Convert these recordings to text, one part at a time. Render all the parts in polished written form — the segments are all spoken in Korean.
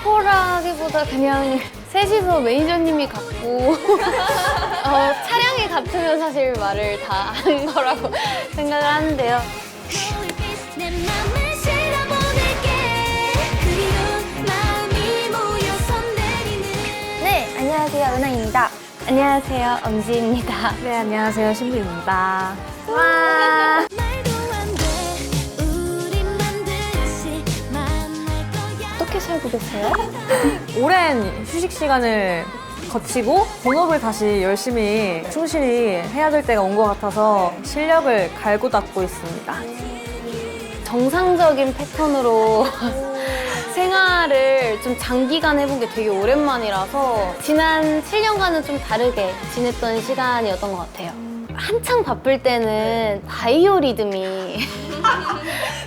스포라기보다 그냥 셋이서 매니저님이 같고 차량이 같으면 사실 말을 다 한 거라고 생각을 하는데요. 네, 안녕하세요. 은하입니다. 안녕하세요. 엄지입니다. 네, 안녕하세요. 신부입니다. 와. 어떻게 살고 계세요? 오랜 휴식 시간을 거치고 본업을 다시 열심히 충실히 해야 될 때가 온 것 같아서 실력을 갈고 닦고 있습니다. 정상적인 패턴으로 생활을 좀 장기간 해본 게 되게 오랜만이라서 지난 7년간은 좀 다르게 지냈던 시간이었던 것 같아요. 한창 바쁠 때는 바이오 리듬이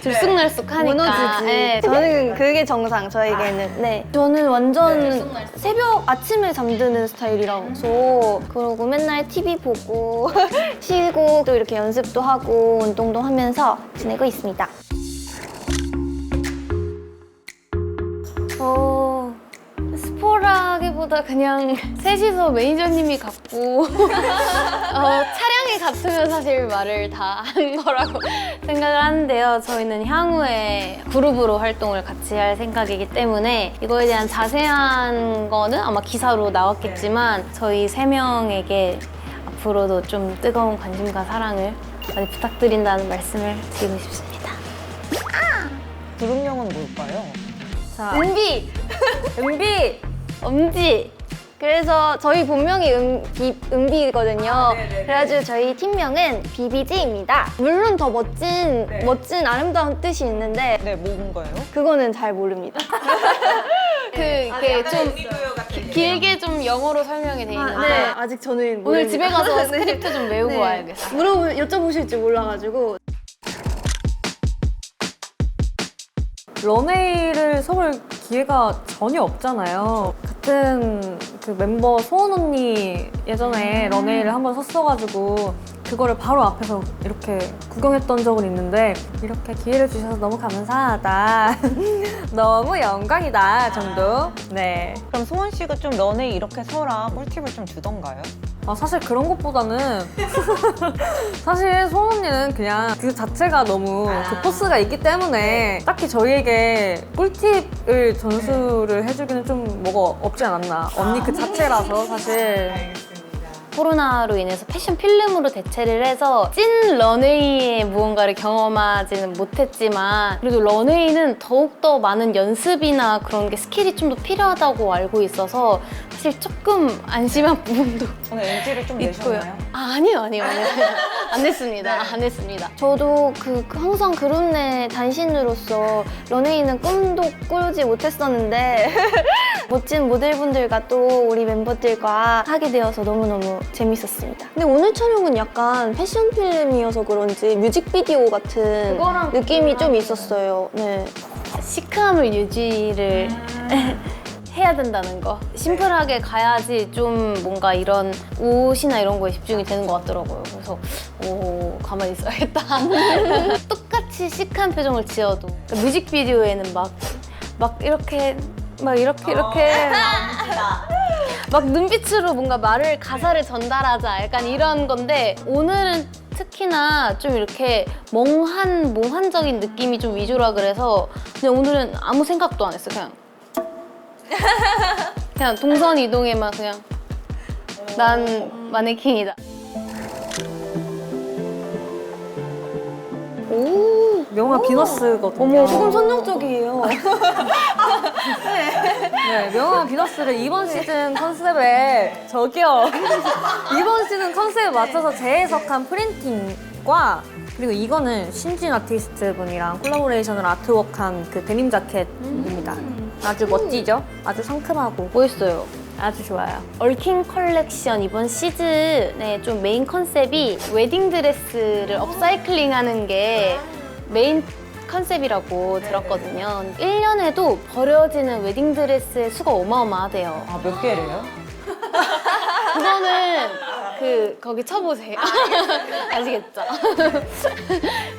들쑥날쑥하니까 무너지지. 네, 저는 그게 정상, 저에게는. 네. 저는 완전 새벽 아침에 잠드는 스타일이라서 그러고 맨날 TV 보고 쉬고 또 이렇게 연습도 하고 운동도 하면서 지내고 있습니다. 스포라기보다 그냥 셋이서 매니저님이 같고 차량이 같으면 사실 말을 다 한 거라고 생각을 하는데요. 저희는 향후에 그룹으로 활동을 같이 할 생각이기 때문에 이거에 대한 자세한 거는 아마 기사로 나왔겠지만 저희 세 명에게 앞으로도 좀 뜨거운 관심과 사랑을 많이 부탁드린다는 말씀을 드리고 싶습니다. 그룹명은 뭘까요? 자, 은비! 은비! 엄지! 그래서 저희 본명이 은비거든요. 그래가지고 저희 팀명은 BBG입니다. 물론 더 멋진 아름다운 뜻이 있는데 네, 뭔가요? 그거는 잘 모릅니다. 그게 좀 길게 좀 영어로 설명이 돼 있는데 네, 아직 저는 오늘 모릅니다. 집에 가서 스크립트 좀 외우고 와야겠어요. 여쭤보실지 몰라가지고. 런웨이를 서볼 기회가 전혀 없잖아요. 같은 그 멤버 소원 언니 예전에 런웨이를 한번 섰어가지고 그거를 바로 앞에서 이렇게 구경했던 적은 있는데 이렇게 기회를 주셔서 너무 감사하다. 너무 영광이다 정도. 네. 그럼 소원 씨가 좀 런웨이 이렇게 서라 꿀팁을 좀 주던가요? 사실 그런 것보다는 사실 소원 언니는 그냥 그 자체가 너무 그 포스가 있기 때문에 딱히 저희에게 꿀팁을 전수를 해주기는 좀 뭐가 없지 않았나. 언니 그 자체라서 사실. 코로나로 인해서 패션 필름으로 대체를 해서 찐 런웨이의 무언가를 경험하지는 못했지만 그래도 런웨이는 더욱더 많은 연습이나 그런 게 스킬이 좀 더 필요하다고 알고 있어서 사실 조금 안심한 부분도 오늘 NG를 좀 있고요. 내셨나요? 아니요. 안 냈습니다. 안 냈습니다. 저도 항상 그룹 내 단신으로서 런웨이는 꿈도 꾸지 못했었는데 멋진 모델분들과 또 우리 멤버들과 하게 되어서 너무너무 재밌었습니다. 근데 오늘 촬영은 약간 패션 필름이어서 그런지 뮤직비디오 같은 느낌이 좀 있었어요. 네. 시크함을 유지를 해야 된다는 거. 심플하게 가야지 좀 뭔가 이런 옷이나 이런 거에 집중이 되는 것 같더라고요. 그래서 가만히 있어야겠다. 똑같이 시크한 표정을 지어도 그러니까 뮤직비디오에는 막 이렇게 막 눈빛으로 뭔가 가사를 전달하자 약간 이런 건데 오늘은 특히나 좀 이렇게 몽환적인 느낌이 좀 위주라 그래서 그냥 오늘은 아무 생각도 안 했어. 그냥 동선 이동에만 그냥 난 마네킹이다. 오, 명화 비너스거든요. 조금 선정적이에요. 네, 명화 비너스를 이번 시즌 컨셉에 이번 시즌 컨셉에 맞춰서 재해석한 프린팅과 그리고 이거는 신진 아티스트 분이랑 콜라보레이션을 아트워크한 그 데님 자켓입니다. 아주 멋지죠? 아주 상큼하고 멋있어요. 아주 좋아요. 얼킨 컬렉션 이번 시즌의 좀 메인 컨셉이 웨딩 드레스를 업사이클링하는 게 메인 컨셉이라고 들었거든요. 1년에도 버려지는 웨딩 드레스의 수가 어마어마하대요. 아, 몇 개래요? 그거는 거기 쳐보세요. 아시겠죠?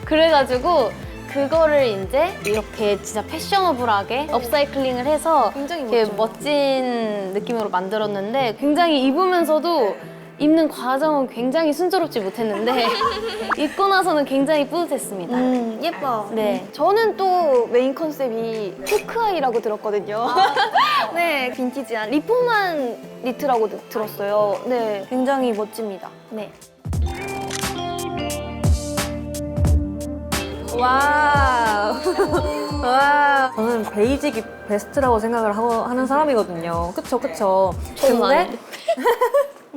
그래가지고 그거를 이제 이렇게 진짜 패셔너블하게 업사이클링을 해서 굉장히 이렇게 멋져요. 멋진 느낌으로 만들었는데 굉장히 입으면서도 입는 과정은 굉장히 순조롭지 못했는데 입고 나서는 굉장히 뿌듯했습니다. 예뻐. 네. 저는 또 메인 컨셉이 포크아이라고 들었거든요. 네, 빈티지한 리폼한 니트라고 들었어요. 네, 굉장히 멋집니다. 네. 와우. 와. 저는 베이직이 베스트라고 생각을 하는 사람이거든요. 그쵸, 그쵸. 저는 아닌데.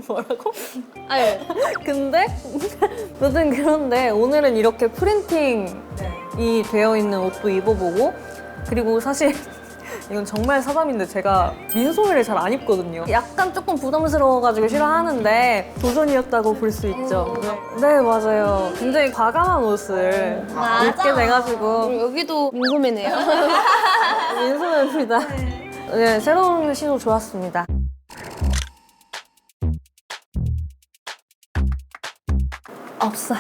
뭐라고? 아유, 근데 여튼 그런데 오늘은 이렇게 프린팅이 되어 있는 옷도 입어보고 그리고 사실 이건 정말 사담인데 제가 민소매를 잘 안 입거든요. 약간 조금 부담스러워가지고 싫어하는데 도전이었다고 볼 수 있죠. 네, 맞아요. 굉장히 과감한 옷을 입게 돼가지고 여기도 민소매네요. 민소매입니다. 네, 새로운 시도 좋았습니다. 없어요.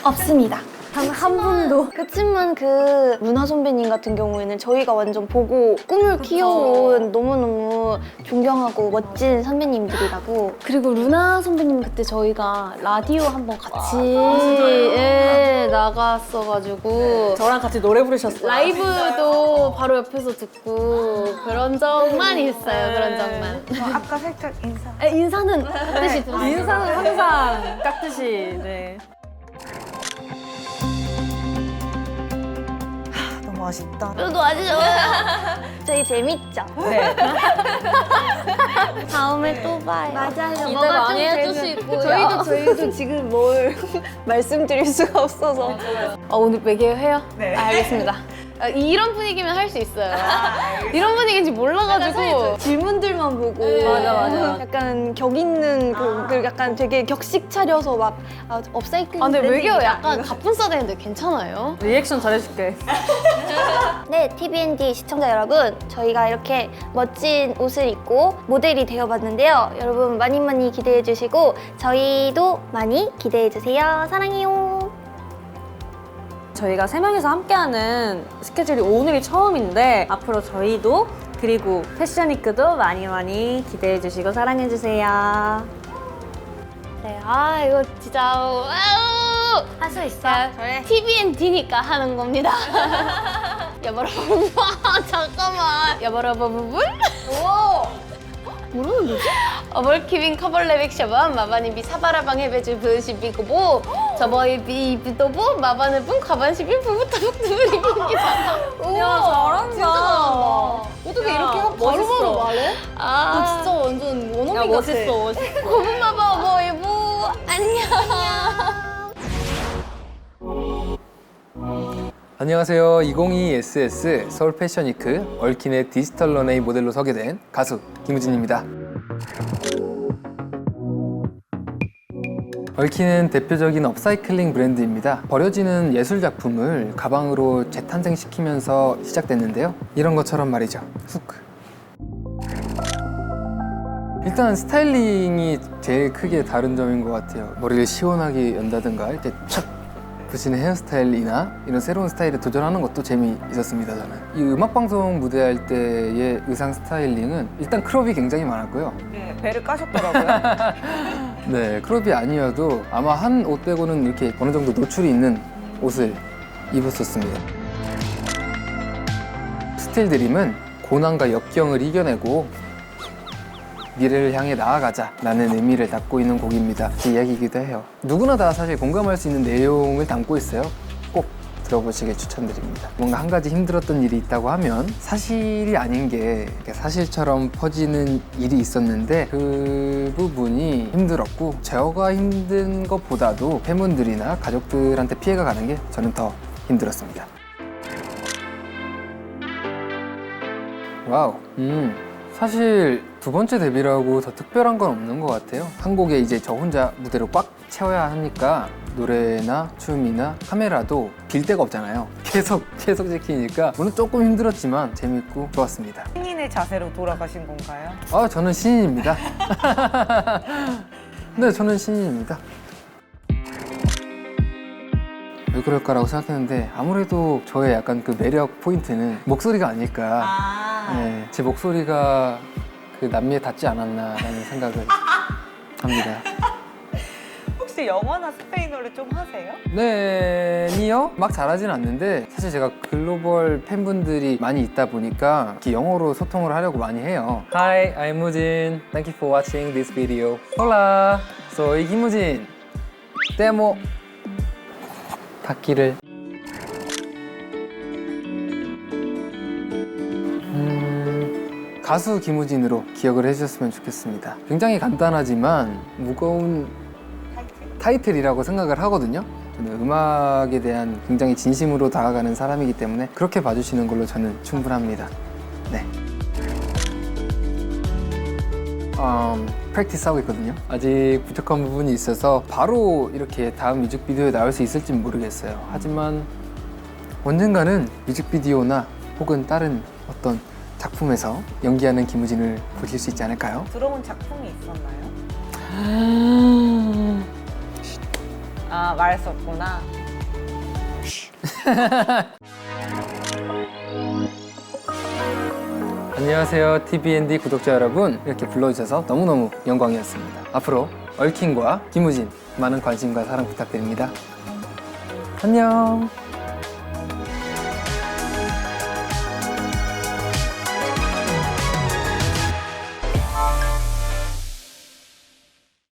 없습니다. 한 분도. 그치만 그 루나 선배님 같은 경우에는 저희가 완전 보고 꿈을 키워온 너무너무 존경하고 멋진 선배님들이라고. 그리고 루나 선배님 그때 저희가 라디오 한번 같이 예, 나갔어가지고 저랑 같이 노래 부르셨어요. 라이브도 바로 옆에서 듣고 그런 적만 있어요. 그런 적만. 아까 살짝 인사. 인사는 뜻이 들어요. 인상은 항상 깍듯이. 네. 너무 아쉽다. 저도 아주 좋아요. 저희 재밌죠? 네. 다음에 또 봐요. 맞아요. 기대 많이 해주시고요. 저희도 지금 뭘 말씀드릴 수가 없어서. 오늘 매개해요? 네. 알겠습니다. 이런 분위기면 할 수 있어요. 이런 분위기인지 몰라가지고 질문들만 보고. 맞아. 약간 격 있는 그 약간 되게 격식 차려서 막 업사이클링. 근데 외교 브랜딩이다. 약간 가뿐 싸대는데 괜찮아요? 리액션 잘해줄게. 네, TVND 시청자 여러분, 저희가 이렇게 멋진 옷을 입고 모델이 되어봤는데요. 여러분 많이 많이 기대해주시고 저희도 많이 기대해주세요. 사랑해요. 저희가 3명이서 함께하는 스케줄이 오늘이 처음인데 앞으로 저희도 그리고 패션위크도 많이 많이 기대해주시고 사랑해주세요. 네, 이거 진짜 할 수 있어. TVND니까 하는 겁니다. 여보라부부 잠깐만 여보라부부분? 뭐라는 거지? 어벌키빙 커벌레빅 셔번 마바니비 사바라방 해배주 부시비고보 저버이 비비도보 마바네분 가반시비 부부타북두리기기다. 야, 잘한다. 어떻게 야, 이렇게 멋있어. 바로바로 말해? 너 진짜 완전 원어민 야, 같아. 멋있어. 고분마바 어버이부 안녕. 안녕하세요. 2022SS 서울 패션위크 얼킨의 디지털 런웨이 모델로 서게 된 가수 김우진입니다. 얼킨은 대표적인 업사이클링 브랜드입니다. 버려지는 예술 작품을 가방으로 재탄생시키면서 시작됐는데요. 이런 것처럼 말이죠. 훅. 일단 스타일링이 제일 크게 다른 점인 것 같아요. 머리를 시원하게 연다든가 이렇게 촥 붙이는 헤어스타일이나 이런 새로운 스타일에 도전하는 것도 재미있었습니다. 저는 이 음악방송 무대할 때의 의상 스타일링은 일단 크롭이 굉장히 많았고요. 네, 배를 까셨더라고요. 네, 크롭이 아니어도 아마 한 옷 빼고는 이렇게 어느 정도 노출이 있는 옷을 입었었습니다. 스틸 드림은 고난과 역경을 이겨내고 미래를 향해 나아가자라는 의미를 담고 있는 곡입니다. 제 이야기이기도 해요. 누구나 다 사실 공감할 수 있는 내용을 담고 있어요. 꼭 들어보시길 추천드립니다. 뭔가 한 가지 힘들었던 일이 있다고 하면 사실이 아닌 게 사실처럼 퍼지는 일이 있었는데 그 부분이 힘들었고 제어가 힘든 것보다도 팬분들이나 가족들한테 피해가 가는 게 저는 더 힘들었습니다. 와우. 사실 두 번째 데뷔라고 더 특별한 건 없는 것 같아요. 한 곡에 이제 저 혼자 무대로 꽉 채워야 하니까 노래나 춤이나 카메라도 빌 데가 없잖아요. 계속 지키니까 물론 조금 힘들었지만 재밌고 좋았습니다. 신인의 자세로 돌아가신 건가요? 저는 신인입니다. 네, 저는 신인입니다. 왜 그럴까라고 생각했는데 아무래도 저의 약간 그 매력 포인트는 목소리가 아닐까. 네, 제 목소리가 그 남미에 닿지 않았나라는 생각을 합니다. 혹시 영어나 스페인어를 좀 하세요? 네, 니요? 막 잘하진 않는데 사실 제가 글로벌 팬분들이 많이 있다 보니까 이렇게 영어로 소통을 하려고 많이 해요. Hi, I'm Mujin. Thank you for watching this video. Hola, soy 김우진. 데모 닫기를. 가수 김우진으로 기억을 해주셨으면 좋겠습니다. 굉장히 간단하지만 무거운 타이틀이라고 생각을 하거든요. 저는 음악에 대한 굉장히 진심으로 다가가는 사람이기 때문에 그렇게 봐주시는 걸로 저는 충분합니다. 네. 프랙티스 하고 있거든요. 아직 부족한 부분이 있어서 바로 이렇게 다음 뮤직비디오에 나올 수 있을지 모르겠어요. 하지만 언젠가는 뮤직비디오나 혹은 다른 어떤 작품에서 연기하는 김우진을 보실 수 있지 않을까요? 들어온 작품이 있었나요? 아, 말할 수 없구나. 안녕하세요, TBND 구독자 여러분. 이렇게 불러주셔서 너무너무 영광이었습니다. 앞으로 얼킨과 김우진 많은 관심과 사랑 부탁드립니다. 안녕.